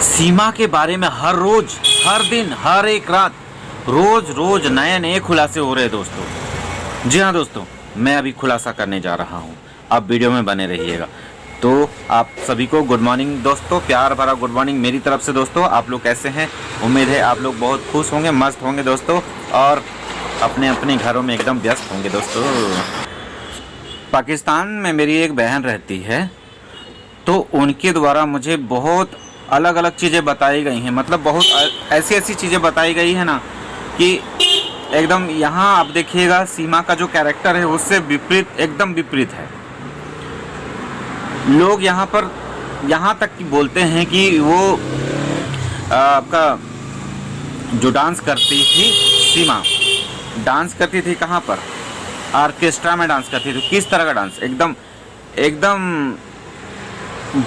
सीमा के बारे में हर रोज, हर दिन, हर एक रात, रोज रोज नए नए खुलासे हो रहे हैं दोस्तों। जी हाँ दोस्तों, मैं अभी खुलासा करने जा रहा हूँ, आप वीडियो में बने रहिएगा। तो आप सभी को गुड मॉर्निंग दोस्तों, प्यार भरा गुड मॉर्निंग मेरी तरफ से दोस्तों। आप लोग कैसे हैं? उम्मीद है आप लोग बहुत खुश होंगे, मस्त होंगे दोस्तों, और अपने अपने घरों में एकदम व्यस्त होंगे दोस्तों। पाकिस्तान में मेरी एक बहन रहती है, तो उनके द्वारा मुझे बहुत अलग अलग चीज़ें बताई गई हैं। मतलब बहुत ऐसी ऐसी चीज़ें बताई गई है ना कि एकदम यहाँ आप देखिएगा सीमा का जो कैरेक्टर है उससे विपरीत, एकदम विपरीत है। लोग यहाँ पर यहाँ तक कि बोलते हैं कि वो आपका जो डांस करती थी सीमा, डांस करती थी कहाँ पर? ऑर्केस्ट्रा में डांस करती थी। किस तरह का डांस? एकदम एकदम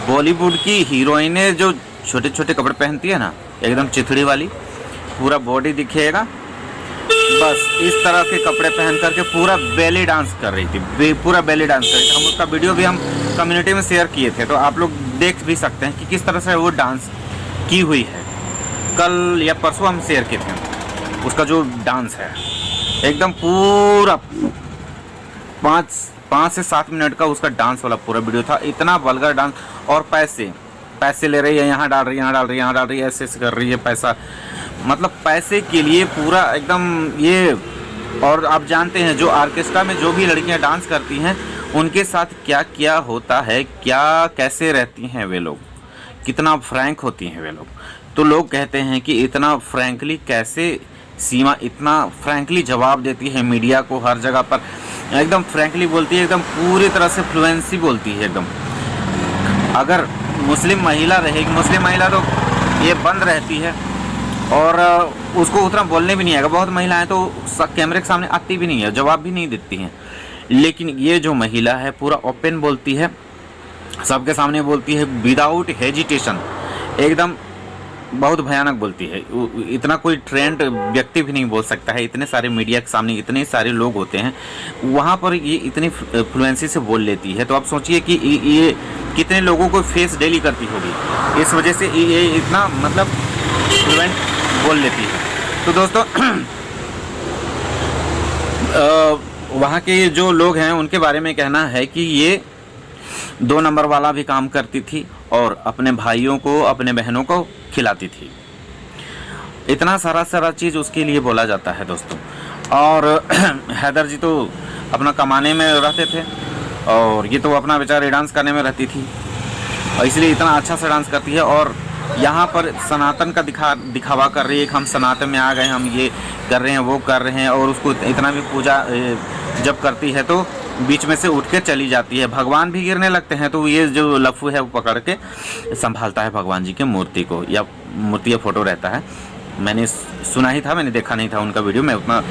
बॉलीवुड की हीरोइनें जो छोटे छोटे कपड़े पहनती है ना, एकदम चिथड़ी वाली, पूरा बॉडी दिखेगा, बस इस तरह के कपड़े पहन करके पूरा बेली डांस कर रही थी, पूरा बेली डांस कर रही थी। हम उसका वीडियो भी हम कम्युनिटी में शेयर किए थे, तो आप लोग देख भी सकते हैं कि किस तरह से वो डांस की हुई है। कल या परसों हम शेयर किए थे उसका जो डांस है, एकदम पूरा 5 से 7 मिनट का उसका डांस वाला पूरा वीडियो था। इतना वल्गर डांस, और पैसे ले रही है, यहाँ डाल रही है, यहाँ डाल रही है, यहाँ डाल रही है, ऐसे ऐसे कर रही है पैसा, मतलब पैसे के लिए पूरा एकदम ये। और आप जानते हैं जो ऑर्केस्ट्रा में जो भी लड़कियां डांस करती हैं उनके साथ क्या क्या होता है, क्या कैसे रहती हैं वे लोग, कितना फ्रैंक होती हैं वे लोग। तो लोग कहते हैं कि इतना फ्रैंकली कैसे सीमा इतना फ्रैंकली जवाब देती है मीडिया को, हर जगह पर एकदम फ्रैंकली बोलती है, एकदम पूरी तरह से फ्लुएंसी बोलती है एकदम। अगर मुस्लिम महिला रहेगी, मुस्लिम महिला तो ये बंद रहती है और उसको उतना बोलने भी नहीं आएगा। बहुत महिलाएं तो कैमरे के सामने आती भी नहीं है, जवाब भी नहीं देती हैं, लेकिन ये जो महिला है पूरा ओपन बोलती है, सबके सामने बोलती है विदाउट हेजिटेशन, एकदम बहुत भयानक बोलती है। इतना कोई ट्रेंड व्यक्ति भी नहीं बोल सकता है। इतने सारे मीडिया के सामने इतने सारे लोग होते हैं, वहाँ पर ये इतनी फ्लुएंसी से बोल लेती है। तो आप सोचिए कि ये कितने लोगों को फेस डेली करती होगी, इस वजह से ये इतना मतलब फ्लुएंट बोल लेती है। तो दोस्तों वहाँ के जो लोग हैं उनके बारे में कहना है कि ये 2 नंबर वाला भी काम करती थी और अपने भाइयों को, अपने बहनों को खिलाती थी। इतना सारा चीज़ उसके लिए बोला जाता है दोस्तों। और हैदर जी तो अपना कमाने में रहते थे और ये तो अपना बेचारे डांस करने में रहती थी, और इसलिए इतना अच्छा से डांस करती है। और यहाँ पर सनातन का दिखावा कर रही है कि हम सनातन में आ गए, हम ये कर रहे हैं, वो कर रहे हैं, और उसको इतना भी पूजा जब करती है तो बीच में से उठ के चली जाती है। भगवान भी गिरने लगते हैं तो ये जो लफ्फू है वो पकड़ के संभालता है भगवान जी के मूर्ति को, या मूर्ति या फोटो रहता है। मैंने सुना ही था, मैंने देखा नहीं था उनका वीडियो, मैं उतना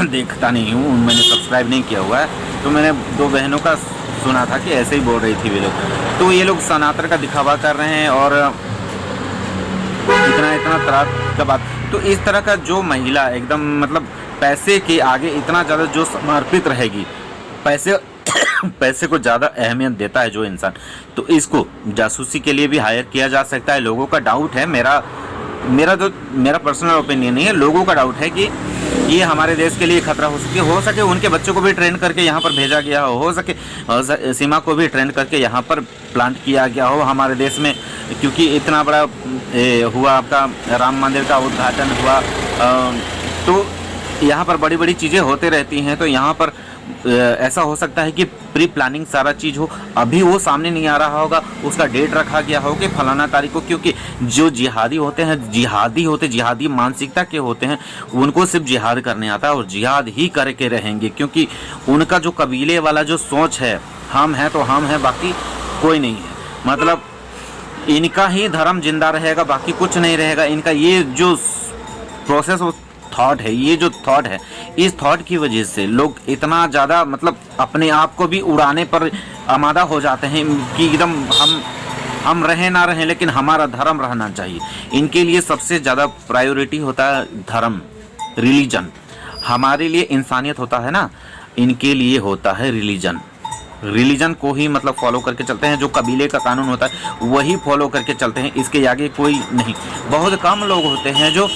देखता नहीं हूँ, मैंने सब्सक्राइब नहीं किया हुआ है। तो मैंने 2 बहनों का सुना था कि ऐसे ही बोल रही थी वे लोग। तो ये लोग सनातन का दिखावा कर रहे हैं और इतना तरह का बात। तो इस तरह का जो महिला एकदम मतलब पैसे के आगे इतना ज़्यादा जो समर्पित रहेगी, पैसे को ज़्यादा अहमियत देता है जो इंसान, तो इसको जासूसी के लिए भी हायर किया जा सकता है। लोगों का डाउट है, मेरा पर्सनल ओपिनियन नहीं है, लोगों का डाउट है कि ये हमारे देश के लिए खतरा हो सके उनके बच्चों को भी ट्रेन करके यहाँ पर भेजा गया हो सके सीमा को भी ट्रेन करके यहाँ पर प्लांट किया गया हो हमारे देश में, क्योंकि इतना बड़ा हुआ आपका राम मंदिर का उद्घाटन हुआ, तो यहाँ पर बड़ी बड़ी चीज़ें होते रहती हैं। तो यहाँ पर ऐसा हो सकता है कि प्री प्लानिंग सारा चीज़ हो, अभी वो सामने नहीं आ रहा होगा, उसका डेट रखा गया हो कि फलाना तारीख को, क्योंकि जो जिहादी होते हैं, जिहादी मानसिकता के होते हैं, उनको सिर्फ जिहाद करने आता है और जिहाद ही करके रहेंगे, क्योंकि उनका जो कबीले वाला जो सोच है, हम हैं तो हम हैं, बाकी कोई नहीं है, मतलब इनका ही धर्म जिंदा रहेगा, बाकी कुछ नहीं रहेगा। इनका ये जो प्रोसेस थॉट है, ये जो थॉट है, इस थॉट की वजह से लोग इतना ज़्यादा मतलब अपने आप को भी उड़ाने पर आमादा हो जाते हैं कि एकदम हम रहें ना रहें लेकिन हमारा धर्म रहना चाहिए। इनके लिए सबसे ज़्यादा प्रायोरिटी होता है धर्म, रिलीजन। हमारे लिए इंसानियत होता है ना, इनके लिए होता है रिलीजन। रिलीजन को ही मतलब फॉलो करके चलते हैं, जो कबीले का कानून होता है वही फॉलो करके चलते हैं, इसके आगे कोई नहीं। बहुत कम लोग होते हैं जो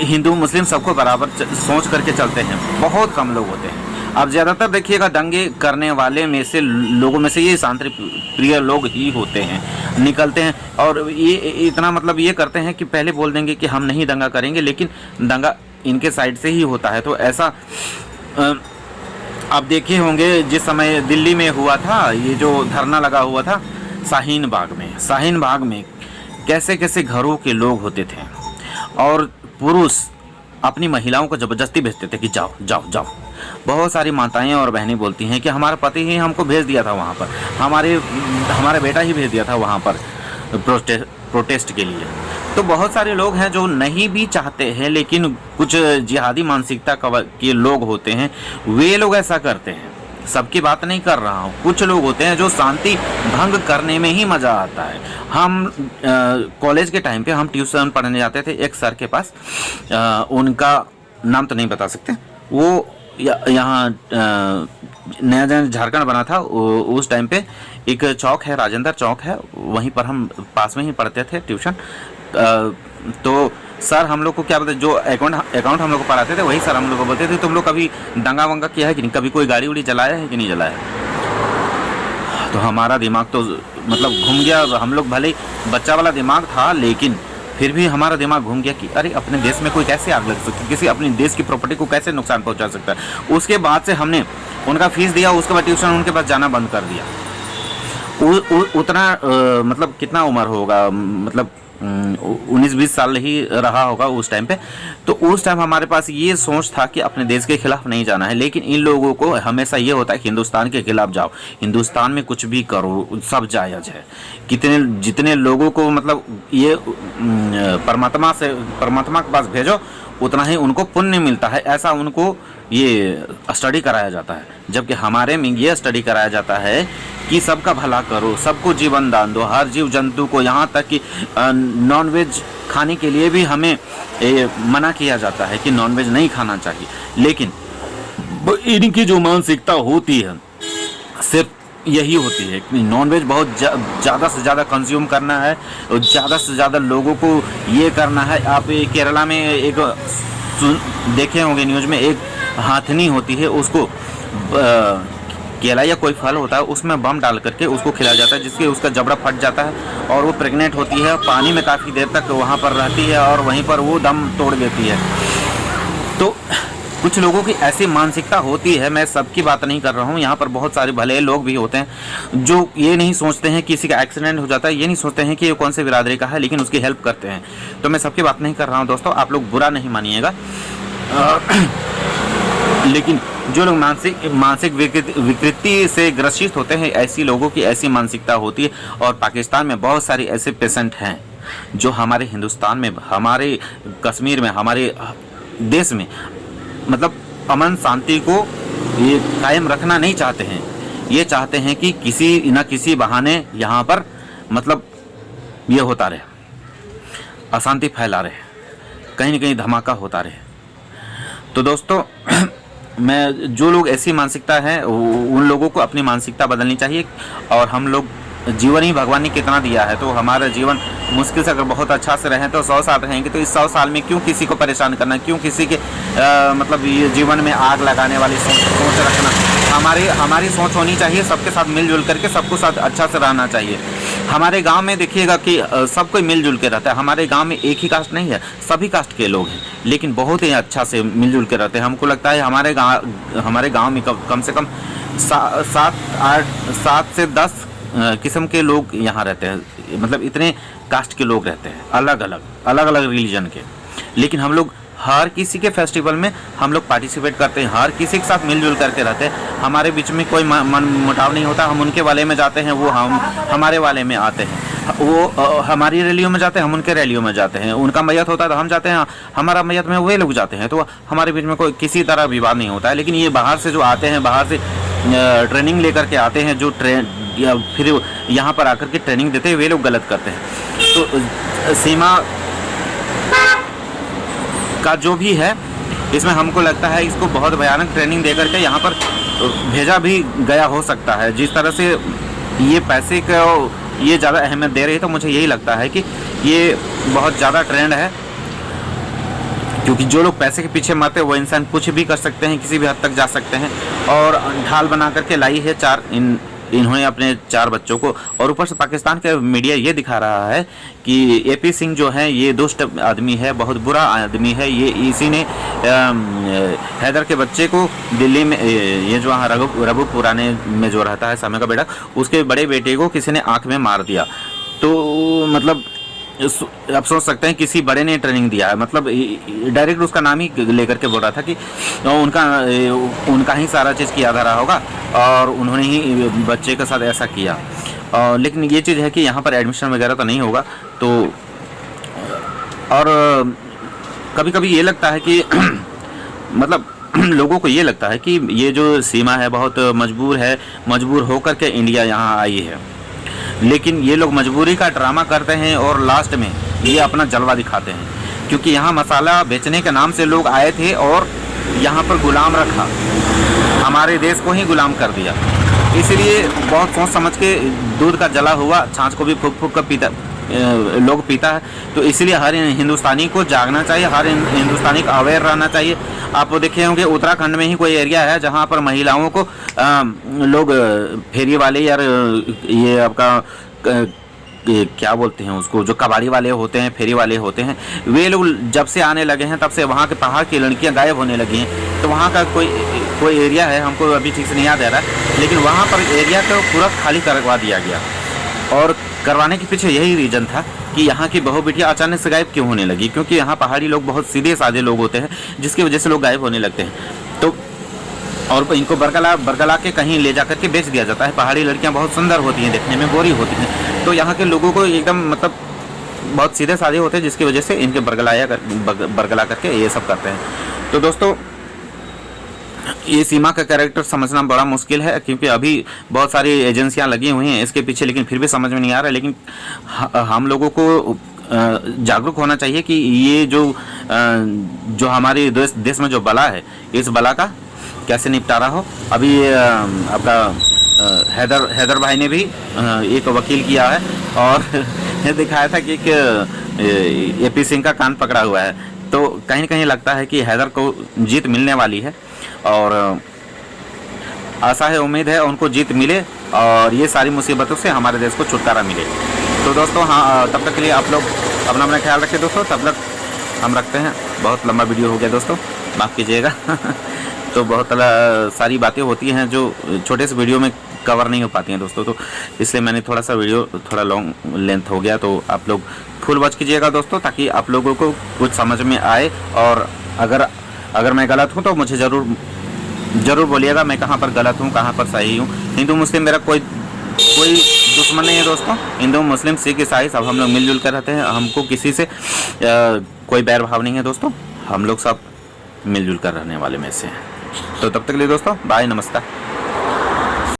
हिंदू मुस्लिम सबको बराबर सोच करके चलते हैं, बहुत कम लोग होते हैं। अब ज़्यादातर देखिएगा दंगे करने वाले में से लोगों में से ये शांति प्रिय लोग ही होते हैं, निकलते हैं और ये इतना मतलब ये करते हैं कि पहले बोल देंगे कि हम नहीं दंगा करेंगे, लेकिन दंगा इनके साइड से ही होता है। तो ऐसा आप देखे होंगे जिस समय दिल्ली में हुआ था, ये जो धरना लगा हुआ था शाहीन बाग में कैसे कैसे घरों के लोग होते थे और पुरुष अपनी महिलाओं को ज़बरदस्ती भेजते थे कि जाओ जाओ जाओ। बहुत सारी माताएं और बहनें बोलती हैं कि हमारा पति ही हमको भेज दिया था वहाँ पर, हमारा बेटा ही भेज दिया था वहाँ पर प्रोटेस्ट के लिए। तो बहुत सारे लोग हैं जो नहीं भी चाहते हैं, लेकिन कुछ जिहादी मानसिकता के लोग होते हैं, वे लोग ऐसा करते हैं। सबकी बात नहीं कर रहा हूँ, कुछ लोग होते हैं जो शांति भंग करने में ही मज़ा आता है। हम कॉलेज के टाइम पे हम ट्यूशन पढ़ने जाते थे एक सर के पास, उनका नाम तो नहीं बता सकते, वो यहाँ नया नया झारखंड बना था उस टाइम पे, एक चौक है राजेंद्र चौक है, वहीं पर हम पास में ही पढ़ते थे ट्यूशन। तो सर हम लोग को क्या बोलते, जो अकाउंट हम लोग को पढ़ाते थे वही सर हम लोग को बोलते थे तुम लोग कभी दंगा वंगा किया है कि नहीं, कभी कोई गाड़ी उड़ी चलाया है कि नहीं चलाया। तो हमारा दिमाग तो मतलब घूम गया, हम लोग भले बच्चा वाला दिमाग था लेकिन फिर भी हमारा दिमाग घूम गया कि अरे अपने देश में कोई कैसे आग लग सकती है, किसी अपने देश की प्रॉपर्टी को कैसे नुकसान पहुंचा सकता है। उसके बाद से हमने उनका फीस दिया, उसके बाद ट्यूशन उनके पास जाना बंद कर दिया। उतना मतलब कितना उम्र होगा, मतलब 19-20 साल ही रहा होगा उस टाइम पे। तो उस टाइम हमारे पास ये सोच था कि अपने देश के खिलाफ नहीं जाना है, लेकिन इन लोगों को हमेशा ये होता है कि हिंदुस्तान के खिलाफ जाओ, हिंदुस्तान में कुछ भी करो, सब जायज़ है। जितने लोगों को मतलब ये परमात्मा के पास भेजो उतना ही उनको पुण्य मिलता है, ऐसा उनको ये स्टडी कराया जाता है। जबकि हमारे में ये स्टडी कराया जाता है कि सबका भला करो, सबको जीवन दान दो, हर जीव जंतु को, यहाँ तक कि नॉनवेज खाने के लिए भी हमें मना किया जाता है कि नॉनवेज नहीं खाना चाहिए। लेकिन इनकी जो मानसिकता होती है सिर्फ यही होती है कि नॉनवेज बहुत ज़्यादा से ज़्यादा कंज्यूम करना है और ज़्यादा से ज़्यादा लोगों को ये करना है। आप केरला में एक देखे होंगे न्यूज़ में, एक हाथनी होती है, उसको केला या कोई फल होता है उसमें बम डाल करके उसको खिलाया जाता है, जिससे उसका जबड़ा फट जाता है और वो प्रेग्नेंट होती है, पानी में काफ़ी देर तक वहाँ पर रहती है और वहीं पर वो दम तोड़ देती है। तो कुछ लोगों की ऐसी मानसिकता होती है, मैं सबकी बात नहीं कर रहा हूँ, यहाँ पर बहुत सारे भले लोग भी होते हैं जो ये नहीं सोचते हैं कि किसी का एक्सीडेंट हो जाता है, ये नहीं सोचते हैं कि ये कौन से बिरादरी का है, लेकिन उसकी हेल्प करते हैं। तो मैं सबकी बात नहीं कर रहा हूँ दोस्तों, आप लोग बुरा नहीं मानिएगा। लेकिन जो लोग मानसिक विकृति से ग्रसित होते हैं, ऐसी लोगों की ऐसी मानसिकता होती है। और पाकिस्तान में बहुत सारे ऐसे पेशेंट हैं जो हमारे हिंदुस्तान में, हमारे कश्मीर में, हमारे देश में मतलब अमन शांति को ये कायम रखना नहीं चाहते हैं। ये चाहते हैं कि किसी न किसी बहाने यहाँ पर मतलब ये होता रहे, अशांति फैला रहे, कहीं न कहीं धमाका होता रहे। तो दोस्तों मैं जो लोग ऐसी मानसिकता है उन लोगों को अपनी मानसिकता बदलनी चाहिए। और हम लोग जीवन ही भगवान ने कितना दिया है, तो हमारा जीवन मुश्किल से अगर बहुत अच्छा से रहें तो 100 साल रहेंगे, तो इस 100 साल में क्यों किसी को परेशान करना, क्यों किसी के मतलब ये जीवन में आग लगाने वाली सोच रखना। हमारी सोच होनी चाहिए सबके साथ मिलजुल करके, सबको साथ अच्छा से रहना चाहिए। हमारे गांव में देखिएगा कि सब कोई मिलजुल के रहता है। हमारे गांव में एक ही कास्ट नहीं है, सभी कास्ट के लोग हैं, लेकिन बहुत ही अच्छा से मिलजुल के रहते हैं। हमको लगता है हमारे गाँव में कम से कम 7 से 10 किस्म के लोग यहाँ रहते हैं, मतलब इतने कास्ट के लोग रहते हैं, अलग अलग रिलीजन के। लेकिन हम लोग हर किसी के फेस्टिवल में हम लोग पार्टिसिपेट करते हैं, हर किसी के साथ मिलजुल करके रहते हैं। हमारे बीच में कोई मन मुटाव नहीं होता। हम उनके वाले में जाते हैं, वो हमारे वाले में आते हैं। वो हमारी रैलियों में जाते हैं, हम उनके रैलियों में जाते हैं। उनका मैयत होता है तो हम जाते हैं, हमारा मैयत में वे लोग जाते हैं। तो हमारे बीच में कोई किसी तरह विवाद नहीं होता है। लेकिन ये बाहर से जो आते हैं, बाहर से ट्रेनिंग लेकर के आते हैं, जो या फिर यहाँ पर आकर के ट्रेनिंग देते हैं, वे लोग गलत करते हैं। तो सीमा का जो भी है, इसमें हमको लगता है इसको बहुत भयानक ट्रेनिंग दे करके यहाँ पर भेजा भी गया हो सकता है। जिस तरह से ये पैसे को ये ज़्यादा अहमियत दे रही है, तो मुझे यही लगता है कि ये बहुत ज़्यादा ट्रेंड है, क्योंकि जो लोग पैसे के पीछे मरते हैं वो इंसान कुछ भी कर सकते हैं, किसी भी हद तक जा सकते हैं। और ढाल बना करके लाई है इन्होंने अपने 4 बच्चों को। और ऊपर से पाकिस्तान का मीडिया ये दिखा रहा है कि एपी सिंह जो है ये दुष्ट आदमी है, बहुत बुरा आदमी है। ये इसी ने हैदर के बच्चे को दिल्ली में, ये जो वहाँ रघुपुराने में जो रहता है समय का बेटा, उसके बड़े बेटे को किसी ने आँख में मार दिया। तो मतलब आप सोच सकते हैं किसी बड़े ने ट्रेनिंग दिया है, मतलब डायरेक्ट उसका नाम ही लेकर के बोल रहा था कि उनका ही सारा चीज़ किया जा रहा होगा और उन्होंने ही बच्चे के साथ ऐसा किया। लेकिन ये चीज़ है कि यहाँ पर एडमिशन वगैरह तो नहीं होगा। तो और कभी कभी ये लगता है कि मतलब लोगों को ये लगता है कि ये जो सीमा है बहुत मजबूर होकर के इंडिया यहाँ आई है। लेकिन ये लोग मजबूरी का ड्रामा करते हैं और लास्ट में ये अपना जलवा दिखाते हैं, क्योंकि यहाँ मसाला बेचने के नाम से लोग आए थे और यहाँ पर गुलाम रखा, हमारे देश को ही गुलाम कर दिया। इसलिए बहुत सोच समझ के दूध का जला हुआ छाछ को भी फूक फूक कर लोग पीता है। तो इसलिए हर हिंदुस्तानी को जागना चाहिए, हर हिंदुस्तानी को अवेयर रहना चाहिए। आप देखे होंगे उत्तराखंड में ही कोई एरिया है जहाँ पर महिलाओं को लोग फेरी वाले या ये आपका क्या बोलते हैं उसको, जो कबाड़ी वाले होते हैं, फेरी वाले होते हैं, वे लोग जब से आने लगे हैं तब से वहाँ के पहाड़ की लड़कियाँ गायब होने लगी हैं। तो वहाँ का कोई एरिया है, हमको अभी ठीक से नहीं याद आ रहा है, लेकिन वहाँ पर एरिया को पूरा खाली करवा दिया गया। और करवाने के पीछे यही रीज़न था कि यहाँ की बहू बेटियाँ अचानक से गायब क्यों होने लगी, क्योंकि यहाँ पहाड़ी लोग बहुत सीधे साधे लोग होते हैं, जिसकी वजह से लोग गायब होने लगते हैं। तो और इनको बरगला के कहीं ले जा करके बेच दिया जाता है। पहाड़ी लड़कियाँ बहुत सुंदर होती हैं, देखने में गोरी होती हैं, तो यहाँ के लोगों को एकदम मतलब बहुत सीधे साधे होते हैं, जिसकी वजह से इनके बरगला करके ये सब करते हैं। तो दोस्तों ये सीमा का कैरेक्टर समझना बड़ा मुश्किल है, क्योंकि अभी बहुत सारी एजेंसियां लगी हुई हैं इसके पीछे, लेकिन फिर भी समझ में नहीं आ रहा है। लेकिन हम लोगों को जागरूक होना चाहिए कि ये जो हमारे देश में जो बला है, इस बला का कैसे निपटारा हो। अभी आपका हैदर भाई ने भी एक वकील किया है और ये दिखाया था कि एक एपी सिंह का कान पकड़ा हुआ है। तो कहीं न कहीं लगता है कि हैदर को जीत मिलने वाली है और आशा है, उम्मीद है उनको जीत मिले और ये सारी मुसीबतों से हमारे देश को छुटकारा मिले। तो दोस्तों हाँ, तब तक के लिए आप लोग अपना ख्याल रखें दोस्तों। तब तक हम रखते हैं। बहुत लंबा वीडियो हो गया दोस्तों, माफ़ कीजिएगा। तो बहुत सारी बातें होती हैं जो छोटे से वीडियो में कवर नहीं हो पाती हैं दोस्तों, तो इसलिए मैंने थोड़ा सा वीडियो थोड़ा लॉन्ग लेंथ हो गया। तो आप लोग फुल वॉच कीजिएगा दोस्तों, ताकि आप लोगों को कुछ समझ में आए। और अगर मैं गलत हूँ तो मुझे ज़रूर बोलिएगा मैं कहाँ पर गलत हूँ, कहाँ पर सही हूँ। हिंदू मुस्लिम मेरा कोई दुश्मन नहीं है दोस्तों। हिंदू मुस्लिम सिख ईसाई सब हम लोग मिलजुल कर रहते हैं, हमको किसी से कोई बैर भाव नहीं है दोस्तों। हम लोग सब मिलजुल कर रहने वाले में से हैं। तो तब तक के लिए दोस्तों बाय, नमस्कार।